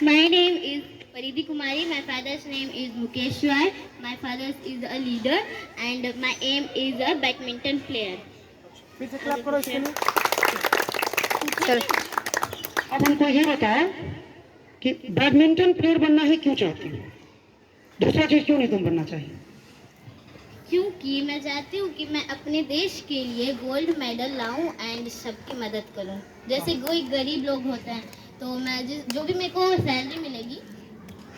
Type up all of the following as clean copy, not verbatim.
My name is Paridi Kumari. My father's name is Mukesh Rai. My father is a leader and my aim is a badminton player. फिर से clap करो इसके लिए। चल अब हमको ये बताओ कि बैडमिंटन प्लेयर बनना ही क्यों चाहती हो? दूसरा चीज क्यों नहीं तुम बनना चाहिए? क्योंकि मैं चाहती हूँ कि मैं अपने देश के लिए गोल्ड मेडल लाऊं एंड सबकी मदद करूं। जैसे कोई गरीब लोग होते हैं तो मैं जो भी मेरे को सैलरी मिलेगी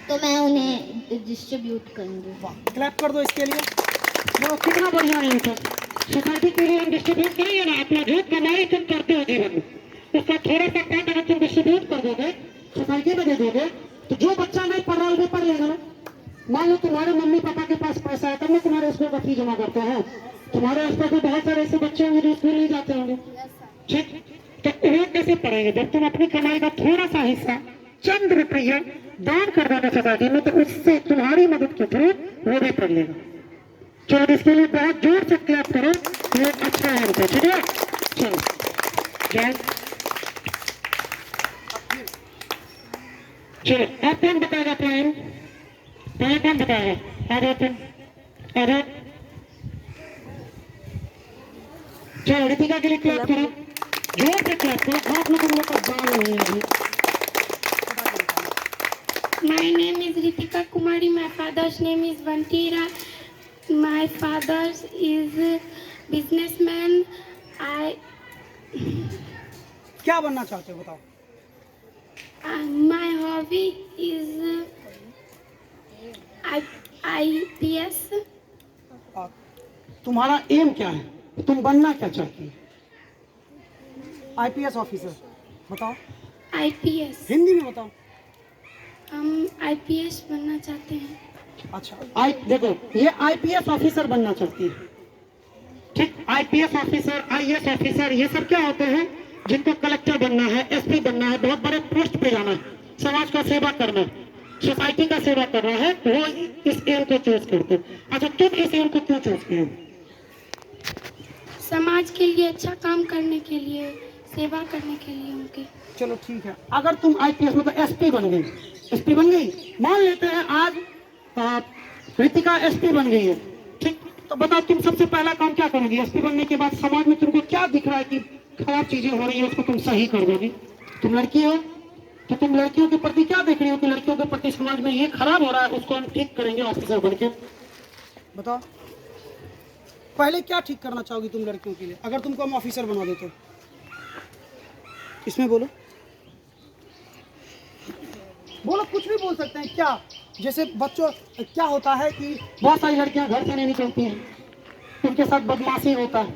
तो मैं उन्हें डिस्ट्रीब्यूट करूंगी। क्लैप कर दो इसके लिए। वो कितना बढ़िया है इनका। सोसाइटी के लिए हम डिस्ट्रीब्यूट करेंगे ना, अपना जो कमाई तुम करते हो जीवन में उसका थोड़ा सा पार्ट अगर तुम डिस्ट्रीब्यूट कर दोगे, सोसाइटी में दे दोगे, तो जो बच्चा नहीं पढ़ रहा है वो पढ़ लेगा ना। मान लो तुम्हारे मम्मी पापा के पास पैसा है तब ना तुम्हारे स्कूल का फीस जमा करते हैं। तुम्हारे आसपास में बहुत सारे ऐसे बच्चे होंगे जो स्कूल नहीं जाते होंगे, ठीक? तो वो कैसे पढ़ेंगे? जब तुम अपनी कमाई का थोड़ा सा हिस्सा, चंद रुपया दान कर दोगे सोसाइटी में, तो उससे तुम्हारी मदद के थ्रू वो भी पढ़ लेगा। चलो इसके लिए बहुत जोर से क्लैप करो, ये अच्छा है उनका, ठीक है? चलो चलो आप कौन बताएगा प्लान? पहले कौन बताएगा? आ जाओ तुम, आ जाओ। चलो रितिका के लिए क्लैप करो, जोर से क्लैप करो, हाथ में तुम लोग का बाल नहीं है। My name is Ritika Kumari. My father's name is Vantira. My father is a businessman. क्या बनना चाहते हो बताओ? My hobby is IPS. तुम्हारा एम क्या है? तुम बनना क्या चाहती हो? आईपीएस ऑफिसर बताओ, IPS. हिंदी में बताओ। हम IPS बनना चाहते हैं। अच्छा, देखो ये आईपीएस ऑफिसर बनना चाहती है, ठीक? आईपीएस ऑफिसर, आईएएस ऑफिसर, ये सब क्या होते हैं? जिनको कलेक्टर बनना है, एसपी बनना है, बहुत बड़े पोस्ट पे जाना है, समाज का सेवा करना है, सोसाइटी का सेवा करना है, वो इस एम को चूज करते। अच्छा, तुम इस एम को क्यों चूज किए? समाज के लिए अच्छा काम करने के लिए, सेवा करने के लिए उनके। चलो ठीक है, अगर तुम आईपीएस मतलब एसपी बन गई, एसपी बन गई, मान लेते हैं आज रितिका एसपी बन गई है, ठीक? तो बताओ तुम सबसे पहला काम क्या करोगी? एसपी बनने के बाद समाज में तुमको क्या दिख रहा है कि खराब चीजें हो रही है, उसको तुम सही कर दोगी। तुम लड़की हो तो तुम लड़कियों के प्रति क्या देख रही हो कि लड़कियों के प्रति समाज में ये खराब हो रहा है, उसको हम ठीक करेंगे ऑफिसर बन के। बताओ पहले क्या ठीक करना चाहोगी तुम लड़कियों के लिए अगर तुमको हम ऑफिसर बना देते? इसमें बोलो, बोलो, कुछ भी बोल सकते हैं। क्या जैसे बच्चों क्या होता है कि बहुत सारी लड़कियां घर से नहीं निकलती हैं, उनके साथ बदमाशी होता है,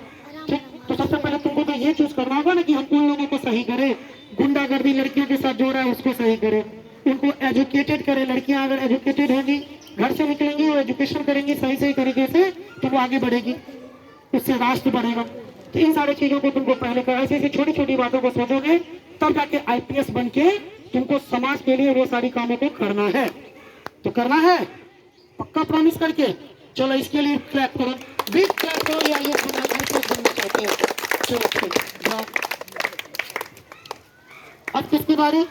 ठीक? तो सबसे पहले तुमको तो ये चूज करना होगा ना कि हम उन लोगों को सही करें, गुंडागर्दी लड़कियों के साथ जो रहा है उसको सही करें, उनको एजुकेटेड करें। लड़कियां अगर एजुकेटेड होगी, घर से निकलेंगी, वो एजुकेशन करेंगी सही सही तरीके से, तो वो आगे बढ़ेगी, उससे राष्ट्र बढ़ेगा। तो इन सारी चीजों को तुमको पहले कर, ऐसी ऐसी छोटी छोटी बातों को सोचोगे तब जाके आईपीएस बन के तुमको समाज के लिए वो सारी कामों को करना है। तो करना है पक्का, प्रॉमिस करके। चलो इसके लिए क्लैप करो, बिग क्लैप करो, या ये बनना चाहते हो। चलो ठीक, जाओ। अब किसकी बारी?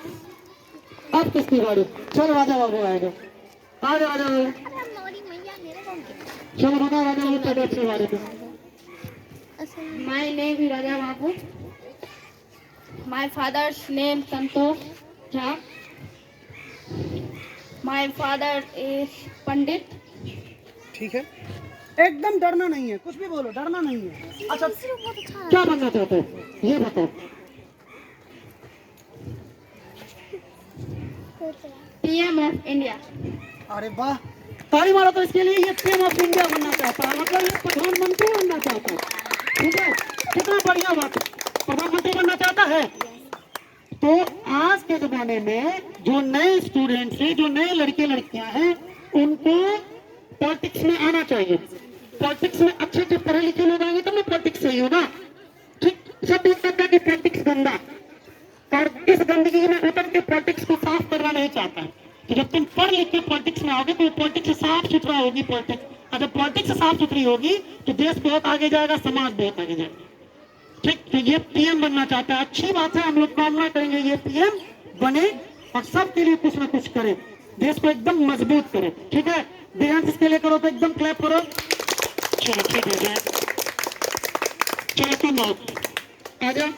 अब किसकी बारी? चलो राजा बाबू आएगा, आ जाओ, आ जाओ। चलो बताओ राजा बाबू तबियत के बारे में। My name is Raja Babu. My father's name Santosh Jha. My father is Pandit. ठीक है, एकदम डरना नहीं है, कुछ भी बोलो, डरना नहीं है। अच्छा, क्या बनना चाहते हो ये बताओ? PM of India. अरे वाह, ताली मारो तो इसके लिए। ये पीएम ऑफ इंडिया बनना चाहता है, मतलब ये प्रधानमंत्री बनना चाहता है, ठीक है? कितना बढ़िया बात है, प्रधानमंत्री बनना चाहता है। तो आज के जमाने में जो नए स्टूडेंट्स हैं, जो नए लड़के लड़कियां हैं, उनको पॉलिटिक्स में आना चाहिए। पॉलिटिक्स में अच्छे अच्छे पढ़े लिखे लोग आएंगे तब ना पॉलिटिक्स सही होगा, ठीक? सब देख सकता है कि पॉलिटिक्स गंदा, और इस गंदगी में उतर के पॉलिटिक्स को साफ करना नहीं चाहता है। तो जब तुम पढ़ लिख के पॉलिटिक्स में आओगे तो पॉलिटिक्स साफ सुथरा होगी। पॉलिटिक्स अगर पॉलिटिक्स साफ सुथरी होगी तो देश बहुत आगे जाएगा, समाज बहुत आगे जाएगा, ठीक? तो ये पीएम बनना चाहता है, अच्छी बात है, हम लोग कामना करेंगे ये पीएम बने और सबके लिए कुछ ना कुछ करे, देश को एकदम मजबूत करे। ठीक है, देहांत इसके लिए करो तो एकदम क्लैप करो। चलो ठीक है, चलो तुम आओ, आ जाओ।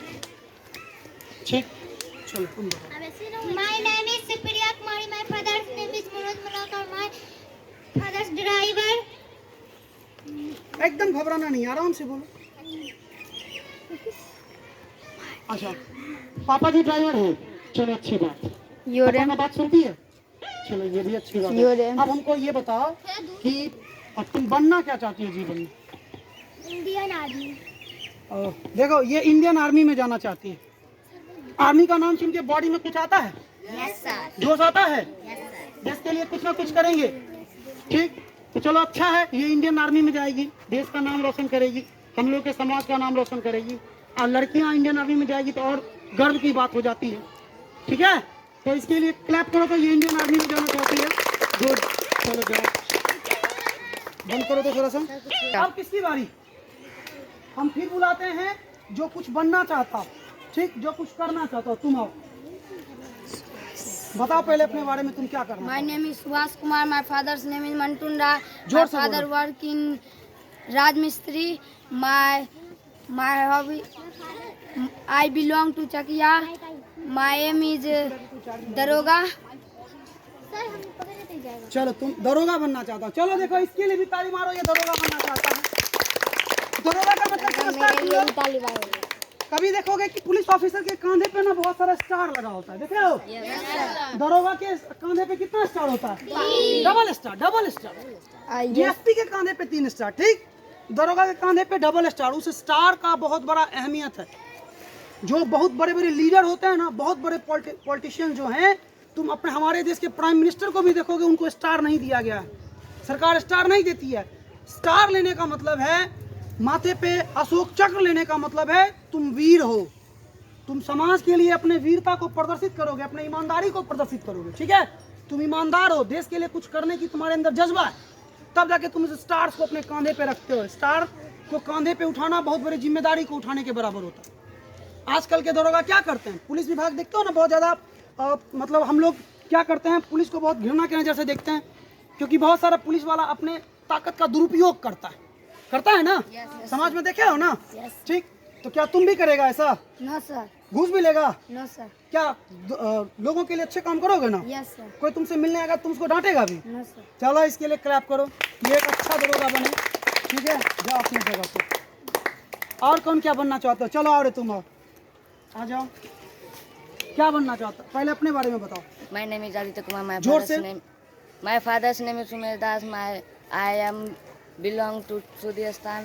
ठीक, चलो तुम बताओ। My name is Supriya Kumari. My father's name is Manoj Malakar. My father's driver. एकदम घबराना नहीं, आराम से बोलो। अच्छा, पापा जी ड्राइवर है, चलो अच्छी बात। योर पापा बात सुनती है, चलो ये भी अच्छी बात योर है। अब हमको ये बताओ कि अब तुम बनना क्या चाहती हो जीवन में? Indian Army. देखो, ये इंडियन आर्मी में जाना चाहती है। आर्मी का नाम सुन के बॉडी में कुछ आता है? Yes sir. जोश आता है? Yes sir. देश के लिए कुछ ना कुछ करेंगे। ठीक, तो चलो अच्छा है, ये इंडियन आर्मी में जाएगी, देश का नाम रोशन करेगी, हम लोग के समाज का नाम रोशन करेगी। और लड़कियां इंडियन आर्मी में जाएगी तो और गर्व की बात हो जाती है। ठीक है, तो इसके लिए क्लैप करो तो ये इंडियन आर्मी में जाना चाहती है। गुड, चलो जाओ, बंद करो तो थोड़ा सा। अब किसकी बारी? हम फिर बुलाते हैं जो कुछ बनना चाहता, ठीक, जो कुछ करना चाहता हो, तुम आओ। बताओ पहले अपने बारे में, तुम क्या करना? My name is Subhash Kumar. My father's name is Mantunda. जोर My से father बोलो। work in Rajmistri. My hobby. I belong to Chakia. My aim is Daroga. Sir, हम पकड़े नहीं जाएगा. चलो तुम दरोगा बनना चाहता हो, चलो देखो इसके लिए भी ताली मारो, ये दरोगा बनना चाहता है। दरोगा का मतलब समझता है तुम लोग? कभी देखोगे कि पुलिस ऑफिसर के कांधे पे ना बहुत सारा स्टार लगा होता है, देख रहे हो? दरोगा के कांधे पे कितना स्टार होता है? Double star, double star. DSP के कांधे पे 3 स्टार, ठीक, दरोगा के कांधे पे डबल स्टार। उस स्टार का बहुत बड़ा अहमियत है। जो बहुत बड़े बड़े लीडर होते हैं ना, बहुत बड़े पॉलिटिशियन जो हैं, तुम अपने हमारे देश के प्राइम मिनिस्टर को भी देखोगे, उनको स्टार नहीं दिया गया है, सरकार स्टार नहीं देती है। स्टार लेने का मतलब है, माथे पे अशोक चक्र लेने का मतलब है तुम वीर हो, तुम समाज के लिए अपने वीरता को प्रदर्शित करोगे, अपने ईमानदारी को प्रदर्शित करोगे। ठीक है, तुम ईमानदार हो, देश के लिए कुछ करने की तुम्हारे अंदर जज्बा है, तब जाके तुम इस स्टार्स को अपने कांधे पे रखते हो। स्टार को कांधे पे उठाना बहुत बड़ी जिम्मेदारी को उठाने के बराबर होता है। आजकल के दरोगा क्या करते हैं? पुलिस विभाग देखते हो ना, बहुत ज़्यादा मतलब हम लोग क्या करते हैं, पुलिस को बहुत घृणा के नज़र से देखते हैं, क्योंकि बहुत सारा पुलिस वाला अपने ताकत का दुरुपयोग करता है ना। समाज में देखे हो ना? ठीक, तो क्या तुम भी करेगा ऐसा? No sir. घूस भी लेगा? No sir. क्या लोगों के लिए अच्छे काम करोगे ना? Yes sir. कोई तुमसे मिलने आएगा तुम उसको डांटेगा भी? No sir. चलो इसके लिए क्लैप करो, ये एक अच्छा दरोगा बने। ठीक है, जाओ अपनी जगह पे। और कौन क्या बनना चाहते हो? चलो और तुम आओ, आ जाओ। क्या बनना चाहते हो, पहले अपने बारे में बताओ। My name is Aditya Kumar. जोर से। My father's name is Sumer Das. I am belong to Sudhiyastan.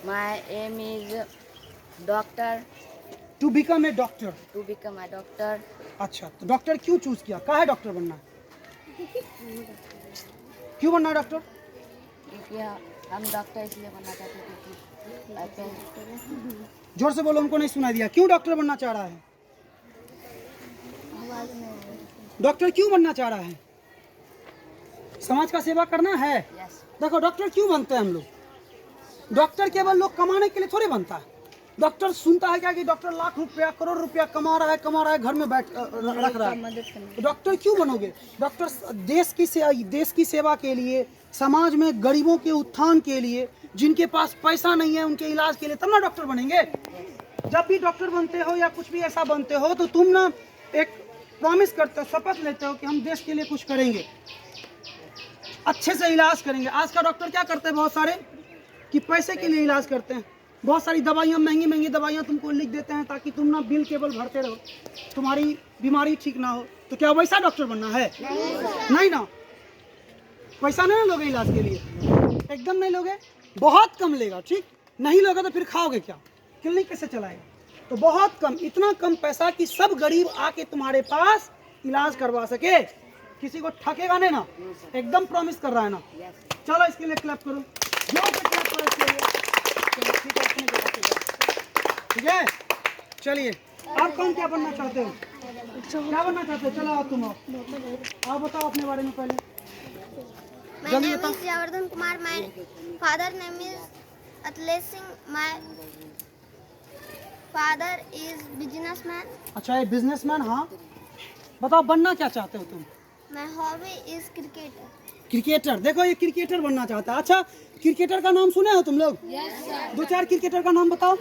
My aim is doctor, to become a doctor. to become a doctor. अच्छा, तो डॉक्टर क्यों चूज किया? कहा है डॉक्टर बनना है? क्यों बनना है डॉक्टर? क्योंकि हम डॉक्टर इसलिए बनना चाहते हैं क्योंकि जोर से बोलो, हमको नहीं सुनाई दिया। क्यों डॉक्टर बनना चाह रहा है? डॉक्टर क्यों बनना चाह रहा है? समाज का सेवा करना है। yes, देखो डॉक्टर क्यों बनते हैं हम लोग? डॉक्टर केवल लोग कमाने के लिए थोड़ी बनता है। डॉक्टर सुनता है क्या कि डॉक्टर लाख रुपया करोड़ रुपया कमा रहा है, घर में बैठ रख रहा है। तो डॉक्टर क्यों बनोगे? डॉक्टर देश की सेवा के लिए, समाज में गरीबों के उत्थान के लिए, जिनके पास पैसा नहीं है उनके इलाज के लिए, तब ना डॉक्टर बनेंगे। जब भी डॉक्टर बनते हो या कुछ भी ऐसा बनते हो तो तुम ना एक प्रॉमिस करते हो, शपथ लेते हो कि हम देश के लिए कुछ करेंगे, अच्छे से इलाज करेंगे। आज का डॉक्टर क्या करते हैं बहुत सारे कि पैसे के लिए इलाज करते हैं। बहुत सारी दवाइयाँ, महंगी महंगी दवाइयाँ तुमको लिख देते हैं ताकि तुम ना बिल केवल भरते रहो, तुम्हारी बीमारी ठीक ना हो। तो क्या वैसा डॉक्टर बनना है? नहीं ना, पैसा नहीं ना लोगे इलाज के लिए, एकदम नहीं लोगे, बहुत कम लेगा। ठीक, नहीं लोगे तो फिर खाओगे क्या? क्लिनिक कैसे चलाएगा? तो बहुत कम, इतना कम पैसा कि सब गरीब आके तुम्हारे पास इलाज करवा सके, किसी को ठकेगा नहीं ना, एकदम प्रॉमिस कर रहा है ना। चलो इसके लिए क्लैप करो, जोर से क्लैप करो इसके लिए। चलो ठीक है, अपनी जगह पे जाओ। ठीक है, चलिए आप कौन क्या बनना चाहते हो? क्या बनना चाहते हो? चलो आओ तुम आओ बताओ अपने बारे में पहले। My जल्दी name बताओ। is Javardhan Kumar. My father name is Atlesh Singh. My father is businessman. अच्छा, ये बिजनेसमैन, हाँ। बताओ बनना क्या चाहते हो तुम? My hobby is cricketer. Cricketer. देखो ये क्रिकेटर बनना चाहता है। अच्छा क्रिकेटर का नाम सुने हो तुम लोग? दो चार क्रिकेटर का नाम बताओ।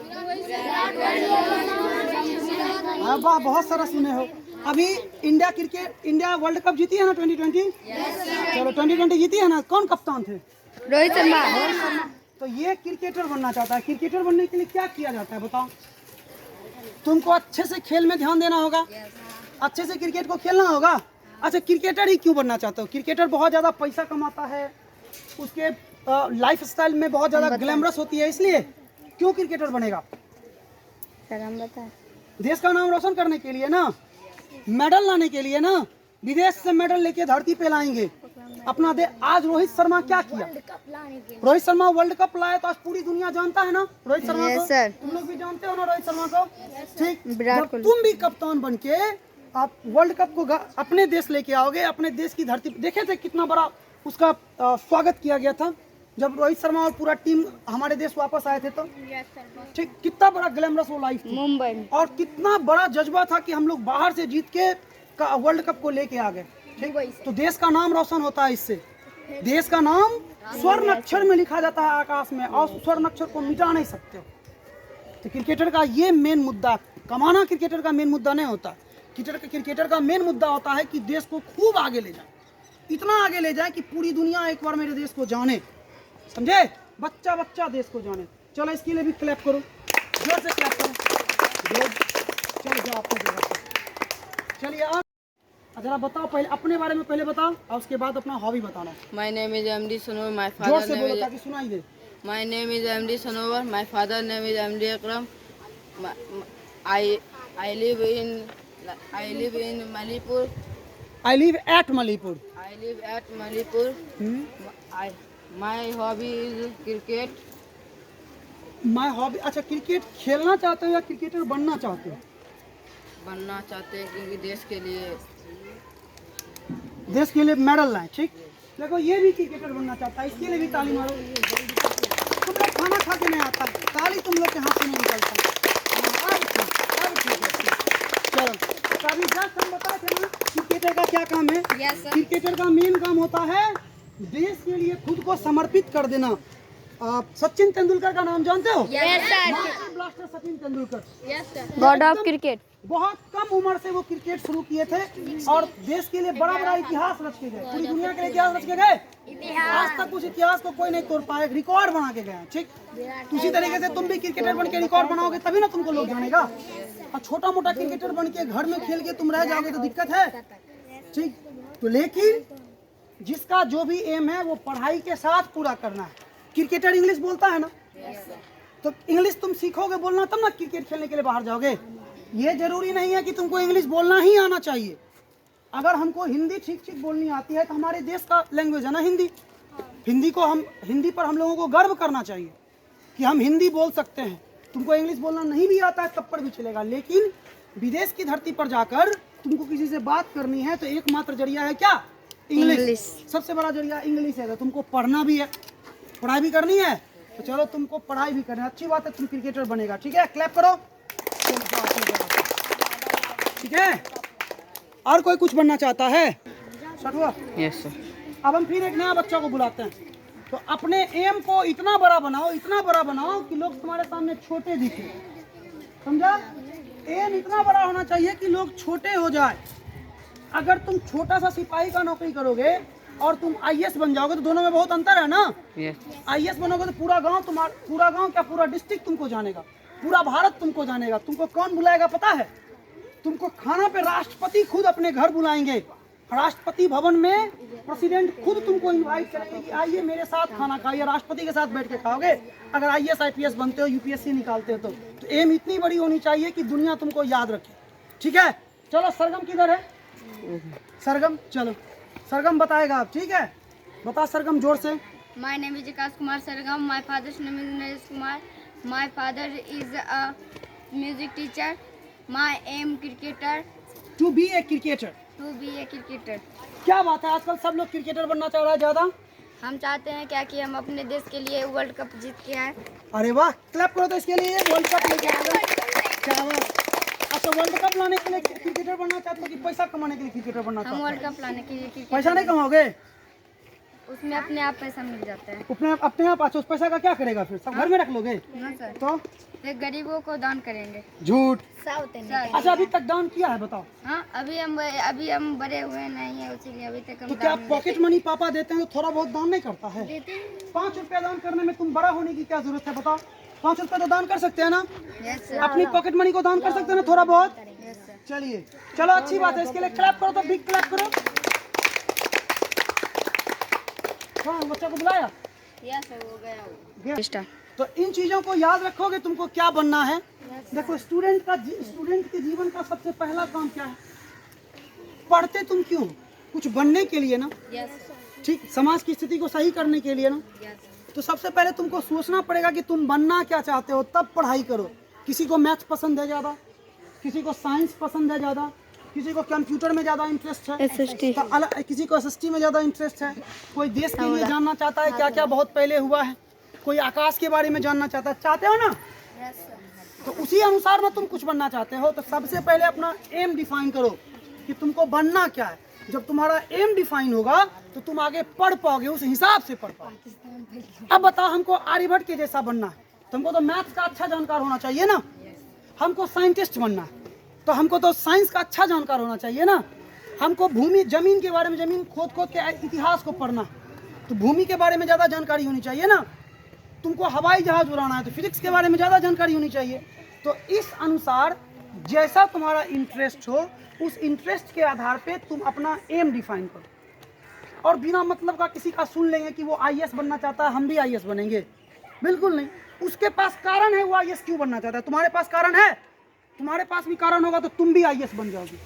हाँ वाह, बहुत सारा सुने हो। अभी इंडिया वर्ल्ड कप जीती है ना 2020? चलो 2020 जीती है ना। कौन कप्तान थे? रोहित शर्मा। तो ये क्रिकेटर बनना चाहता है। क्रिकेटर बनने के लिए क्या किया जाता है बताओ? तुमको अच्छे से खेल में ध्यान देना होगा, अच्छे से क्रिकेट को खेलना होगा। अच्छा क्रिकेटर ही क्यों बनना चाहते हो? क्रिकेटर बहुत ज़्यादा पैसा कमाता है, उसके लाइफ स्टाइल में बहुत ज़्यादा ग्लैमरस होती है, इसलिए क्यों क्रिकेटर बनेगा? सर हम बताएं। देश का नाम रोशन करने के लिए ना, मेडल लाने के लिए ना, विदेश से मेडल लेके धरती पे लाएंगे अपना देश। आज रोहित शर्मा क्या किया? रोहित शर्मा वर्ल्ड कप लाए तो आज पूरी दुनिया जानता है ना रोहित शर्मा को। सर। तुम लोग भी जानते हो ना रोहित शर्मा को, ठीक? विराट जब कोहली। तुम भी कप्तान बन के आप वर्ल्ड कप को अपने देश लेके आओगे, अपने देश की धरती पे। देखे थे कितना बड़ा उसका स्वागत किया गया था जब रोहित शर्मा और पूरा टीम हमारे देश वापस आए थे तो, ठीक? कितना बड़ा ग्लैमरस वो लाइफ थी मुंबई में। और कितना बड़ा जज्बा था कि हम लोग बाहर से जीत के वर्ल्ड कप को लेके आ गए, ठीक? तो देश का नाम रोशन होता है इससे। देश का नाम स्वर्ण अक्षर में लिखा जाता है आकाश में, और स्वर्ण अक्षर को मिटा नहीं सकते। तो क्रिकेटर का ये मेन मुद्दा, कमाना क्रिकेटर का मेन मुद्दा नहीं होता। क्रिकेटर का मेन मुद्दा होता है कि देश को खूब आगे ले जाए, इतना आगे ले जाए कि पूरी दुनिया एक बार मेरे देश को जाने, समझे? बच्चा बच्चा देश को जाने। चलो इसके लिए भी क्लैप करो, जोर से क्लैप करो। चलो जाओ अपनी जगह पे। चलिए आप जरा बताओ, पहले अपने बारे में पहले बताओ और उसके बाद अपना हॉबी बताना। My name is MD Sanovar. My जोर father से name बोलो is. ताकि सुनाई दे। My name is MD Sanovar. My father name is MD Akram. I live in Manipur. I live at Manipur. I live at Manipur. My hobby is cricket. My hobby. अच्छा cricket खेलना चाहते हो या cricketer बनना चाहते हो? बनना चाहते हैं क्योंकि देश के लिए मेडल लाए, ठीक? देखो ये भी क्रिकेटर बनना चाहता है, इसके लिए भी ताली मारो। तुम लोग खाना खा के नहीं आता, ताली तुम लोग के हाथ से नहीं निकलता। चलो तो अभी जस्ट हम बताए थे ना क्रिकेटर का क्या काम है। क्रिकेटर का मेन काम होता है देश के लिए खुद को समर्पित कर देना। सचिन तेंदुलकर का नाम जानते हो? Master blaster Sachin Tendulkar, God of cricket. बहुत कम उम्र से वो क्रिकेट शुरू किए थे और देश के लिए बड़ा बड़ा इतिहास रच के गए, पूरी दुनिया के लिए इतिहास रच के गए। आज तक उस इतिहास को कोई नहीं तोड़ पाया, रिकॉर्ड बना के गए, ठीक? उसी तरीके से तुम भी क्रिकेटर बन के रिकॉर्ड बनाओगे तभी ना तुमको लोग जानेगा। और छोटा मोटा क्रिकेटर बन के घर में खेल के तुम रह जाओगे तो दिक्कत है, ठीक? तो लेकिन जिसका जो भी एम है वो पढ़ाई के साथ पूरा करना है। क्रिकेटर इंग्लिश बोलता है ना, तो इंग्लिश तुम सीखोगे बोलना तब ना क्रिकेट खेलने के लिए बाहर जाओगे। ये जरूरी नहीं है कि तुमको इंग्लिश बोलना ही आना चाहिए। अगर हमको हिंदी ठीक ठीक बोलनी आती है तो हमारे देश का लैंग्वेज है ना हिंदी। हिंदी पर हम लोगों को गर्व करना चाहिए कि हम हिंदी बोल सकते हैं। तुमको इंग्लिश बोलना नहीं भी आता है तब पर भी चलेगा, लेकिन विदेश की धरती पर जाकर तुमको किसी से बात करनी है तो एकमात्र जरिया है क्या? इंग्लिश। सबसे बड़ा जरिया इंग्लिश है। तो तुमको पढ़ना भी है, पढ़ाई भी करनी है, तो चलो तुमको पढ़ाई भी करना है। अच्छी बात है, तुम क्रिकेटर बनेगा, ठीक है? क्लैप करो, ठीक है? और कोई कुछ बनना चाहता है? सटुआ? Yes sir. अब हम फिर एक नया बच्चा को बुलाते हैं। तो अपने एम को इतना बड़ा बनाओ, इतना बड़ा बनाओ कि लोग तुम्हारे सामने छोटे दिखे, समझा? एम इतना बड़ा होना चाहिए कि लोग छोटे हो जाए। अगर तुम छोटा सा सिपाही का नौकरी करोगे और तुम आईएएस बन जाओगे तो दोनों में बहुत अंतर है ना। आईएएस बनोगे तो पूरा गांव क्या पूरा डिस्ट्रिक्ट तुमको जानेगा, पूरा भारत तुमको जानेगा। तुमको कौन बुलाएगा पता है? तुमको खाना पे राष्ट्रपति खुद अपने घर बुलाएंगे। राष्ट्रपति भवन में प्रेसिडेंट खुद तुमको इनवाइट करेंगे कि आइए मेरे साथ खाना खाइए। राष्ट्रपति के साथ बैठ के खाओगे अगर आईएएस आईपीएस बनते हो, यूपीएससी निकालते हो तो एम इतनी बड़ी होनी चाहिए कि दुनिया तुमको याद रखे, ठीक है? चलो सरगम किधर है? सरगम चलो, सरगम बताएगा आप, ठीक है? बता सरगम जोर से। My name is Vikas Kumar Sargam. My father's name is Naresh Kumar. My father is a music teacher. My aim cricketer. To be a cricketer. To be a cricketer. क्या बात है, आजकल सब लोग क्रिकेटर बनना चाह रहा है ज्यादा। हम चाहते हैं क्या कि हम अपने देश के लिए वर्ल्ड कप जीत के आए। अरे वाह, क्लैप करो तो इसके लिए वर्ल्ड कप लेके आएगा। क्या बात। अच्छा तो वर्ल्ड कप लाने के लिए क्रिकेटर बनना चाहते हो कि पैसा कमाने के लिए क्रिकेटर बनना हम चाहते वर्ल्ड हो? कप लाने के लिए क्रिकेट पैसा नहीं कमाओगे? उसमें अपने आप पैसा मिल जाता है अपने आप अच्छा, उस पैसा का क्या करेगा फिर? सब घर में रख लोगे? ना सर, तो एक गरीबों को दान करेंगे। झूठ। सर, अच्छा अभी तक दान किया है बताओ? हाँ अभी हम बड़े हुए नहीं है, उसीलिए अभी तक हम तो क्या दान नहीं पॉकेट मनी पापा देते हैं तो थोड़ा बहुत दान नहीं करता है? 5 रुपया दान करने में तुम बड़ा होने की क्या जरूरत है बताओ? 5 रुपया तो दान कर सकते हैं ना? देते। यस सर, अपनी पॉकेट मनी को दान कर सकते हैं ना थोड़ा बहुत? Yes sir. चलिए चलो अच्छी बात है, इसके लिए क्लैप करो, तो बिग क्लैप करो। हाँ बच्चा को बुलाया यस सर, हो गया गया। तो इन चीजों को याद रखोगे, तुमको क्या बनना है। देखो स्टूडेंट के जीवन का सबसे पहला काम क्या है? पढ़ते तुम क्यों? कुछ बनने के लिए ना, यस ठीक, समाज की स्थिति को सही करने के लिए ना। यस तो सबसे पहले तुमको सोचना पड़ेगा कि तुम बनना क्या चाहते हो, तब पढ़ाई करो। किसी को मैथ्स पसंद है ज़्यादा, किसी को साइंस पसंद है ज़्यादा, किसी को कंप्यूटर में ज़्यादा इंटरेस्ट है, तो अलग, किसी को SST में ज़्यादा इंटरेस्ट है, कोई देश के लिए जानना चाहता है क्या क्या बहुत पहले हुआ है, कोई आकाश के बारे में जानना चाहता है, चाहते हो ना? तो उसी अनुसार ना तुम कुछ बनना चाहते हो। तो सबसे पहले अपना एम डिफाइन करो कि तुमको बनना क्या है। जब तुम्हारा एम डिफाइन होगा तो तुम आगे पढ़ पाओगे, उस हिसाब से पढ़ पाओगे। अब बताओ, हमको आर्यभट्ट के जैसा बनना है, तुमको तो मैथ्स का अच्छा जानकार होना चाहिए ना। हमको साइंटिस्ट बनना है तो हमको तो साइंस का अच्छा जानकार होना चाहिए ना। हमको भूमि जमीन के बारे में, जमीन खोद खोद के इतिहास को पढ़ना है तो भूमि के बारे में ज़्यादा जानकारी होनी चाहिए ना। तुमको हवाई जहाज उड़ाना है तो फिजिक्स के बारे में ज़्यादा जानकारी होनी चाहिए। तो इस अनुसार जैसा तुम्हारा इंटरेस्ट हो, उस इंटरेस्ट के आधार पे तुम अपना एम डिफाइन करो। और बिना मतलब का किसी का सुन लेंगे कि वो IAS बनना चाहता है, हम भी IAS बनेंगे, बिल्कुल नहीं। उसके पास कारण है, वो IAS क्यों बनना चाहता है। तुम्हारे पास कारण है, तुम्हारे पास भी कारण होगा तो तुम भी IAS बन जाओगे।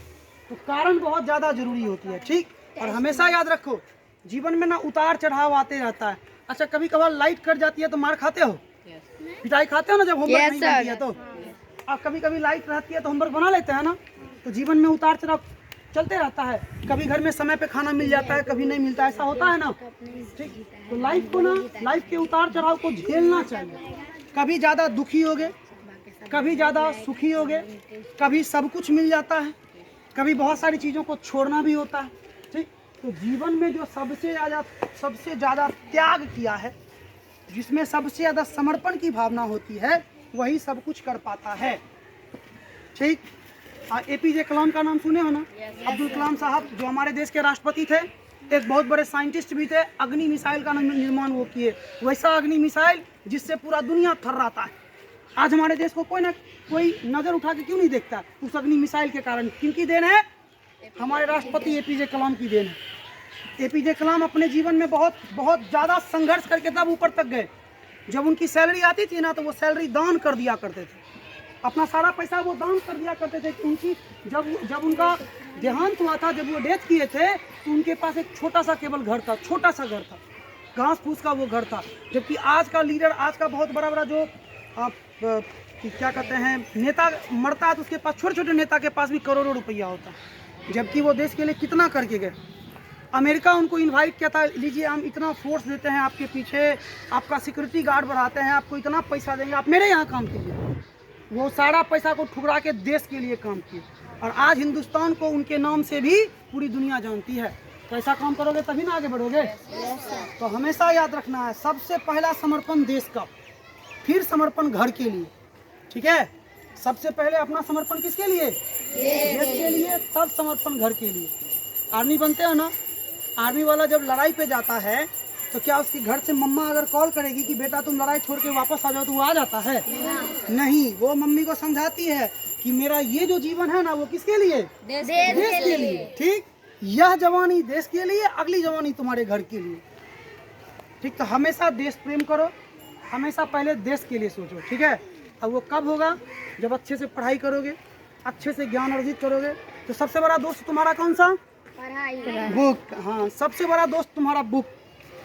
तो कारण बहुत ज़्यादा जरूरी होती है, ठीक। और हमेशा याद रखो, जीवन में ना उतार चढ़ाव आते रहता है। अच्छा कभी कभार लाइट कट जाती है तो मार खाते हो, पिटाई खाते हो ना जब होमवर्क नहीं बनती है तो। और कभी कभी लाइट रहती है तो होमवर्क बना लेते हैं ना। तो जीवन में उतार चढ़ाव चलते रहता है, कभी घर में समय पे खाना मिल जाता है, कभी नहीं मिलता, ऐसा होता है ना, ठीक। तो लाइफ को ना, लाइफ के उतार चढ़ाव को झेलना चाहिए। कभी ज़्यादा दुखी होगे, कभी ज़्यादा सुखी होगे, कभी सब कुछ मिल जाता है, कभी बहुत सारी चीज़ों को छोड़ना भी होता है, ठीक। तो जीवन में जो सबसे ज़्यादा त्याग किया है, जिसमें सबसे ज़्यादा समर्पण की भावना होती है, वही सब कुछ कर पाता है, ठीक। APJ कलाम का नाम सुने हो ना? अब्दुल कलाम साहब जो हमारे देश के राष्ट्रपति थे, एक बहुत बड़े साइंटिस्ट भी थे। अग्नि मिसाइल का निर्माण वो किए, वैसा अग्नि मिसाइल जिससे पूरा दुनिया थर्राता है। आज हमारे देश को कोई ना कोई नज़र उठा के क्यों नहीं देखता? उस अग्नि मिसाइल के कारण। किनकी देन है? हमारे राष्ट्रपति APJ कलाम की देन है। APJ कलाम अपने जीवन में बहुत ज़्यादा संघर्ष करके तब ऊपर तक गए। जब उनकी सैलरी आती थी ना तो वो सैलरी दान कर दिया करते थे, अपना सारा पैसा वो दान कर दिया करते थे। कि उनकी जब उनका देहांत हुआ था, जब वो डेथ किए थे, तो उनके पास एक छोटा सा केवल घर था, छोटा सा घर था, घास फूस का वो घर था। जबकि आज का लीडर, आज का बहुत बड़ा जो क्या कहते हैं नेता मरता है तो उसके पास, छोटे छोटे नेता के पास भी करोड़ों रुपया होता है, जबकि वो देश के लिए कितना करके गए। अमेरिका उनको इनवाइट किया था, लीजिए हम इतना फोर्स देते हैं आपके पीछे, आपका सिक्योरिटी गार्ड बढ़ाते हैं, आपको इतना पैसा देंगे, आप मेरे यहाँ काम कीजिए। वो सारा पैसा को ठुकरा के देश के लिए काम किए। और आज हिंदुस्तान को उनके नाम से भी पूरी दुनिया जानती है। तो ऐसा काम करोगे तभी ना आगे बढ़ोगे। तो हमेशा याद रखना है, सबसे पहला समर्पण देश का, फिर समर्पण घर के लिए, ठीक है। सबसे पहले अपना समर्पण किसके लिए? देश के लिए, तब समर्पण घर के लिए। आर्मी बनते हो ना, आर्मी वाला जब लड़ाई पे जाता है तो क्या उसके घर से मम्मा अगर कॉल करेगी कि बेटा तुम लड़ाई छोड़ के वापस आ जाओ, तो वो आ जाता है? नहीं, वो मम्मी को समझाती है कि मेरा ये जो जीवन है ना, वो किसके लिए? देश के लिए, ठीक। यह जवानी देश के लिए, अगली जवानी तुम्हारे घर के लिए, ठीक। तो हमेशा देश प्रेम करो, हमेशा पहले देश के लिए सोचो, ठीक है। अब वो कब होगा? जब अच्छे से पढ़ाई करोगे, अच्छे से ज्ञान अर्जित करोगे। तो सबसे बड़ा दोस्त तुम्हारा कौन सा? पढ़ाई, बुक। हाँ, सबसे बड़ा दोस्त तुम्हारा बुक।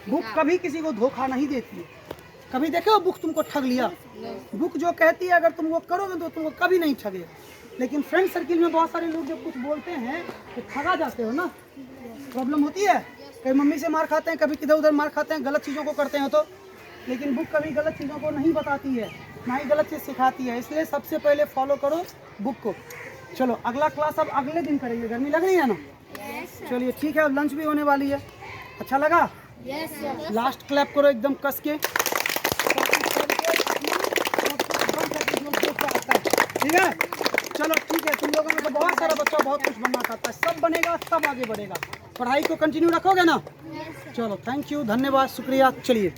बुक कभी किसी को धोखा नहीं देती है। कभी देखे हो बुक तुमको ठग लिया? बुक जो कहती है अगर तुम वो करोगे तो तुमको कभी नहीं ठगेगा। लेकिन फ्रेंड सर्किल में बहुत सारे लोग जब कुछ बोलते हैं तो ठगा जाते हो ना, प्रॉब्लम होती है। कभी मम्मी से मार खाते हैं, कभी किधर उधर मार खाते हैं, गलत चीज़ों को करते हैं। तो लेकिन बुक कभी गलत चीज़ों को नहीं बताती है, ना ही गलत चीज़ सिखाती है। इसलिए सबसे पहले फॉलो करो बुक को। चलो अगला क्लास अब अगले दिन करेंगे, गर्मी लग रही है ना? चलिए ठीक है, अब लंच भी होने वाली है। अच्छा लगा? लास्ट क्लैप करो एकदम कस के, ठीक है? चलो ठीक है, तुम लोगों में तो बहुत सारा बच्चा बहुत कुछ बनना चाहता है, सब बनेगा, सब आगे बढ़ेगा। पढ़ाई को कंटिन्यू रखोगे ना? चलो थैंक यू, धन्यवाद, शुक्रिया। चलिए।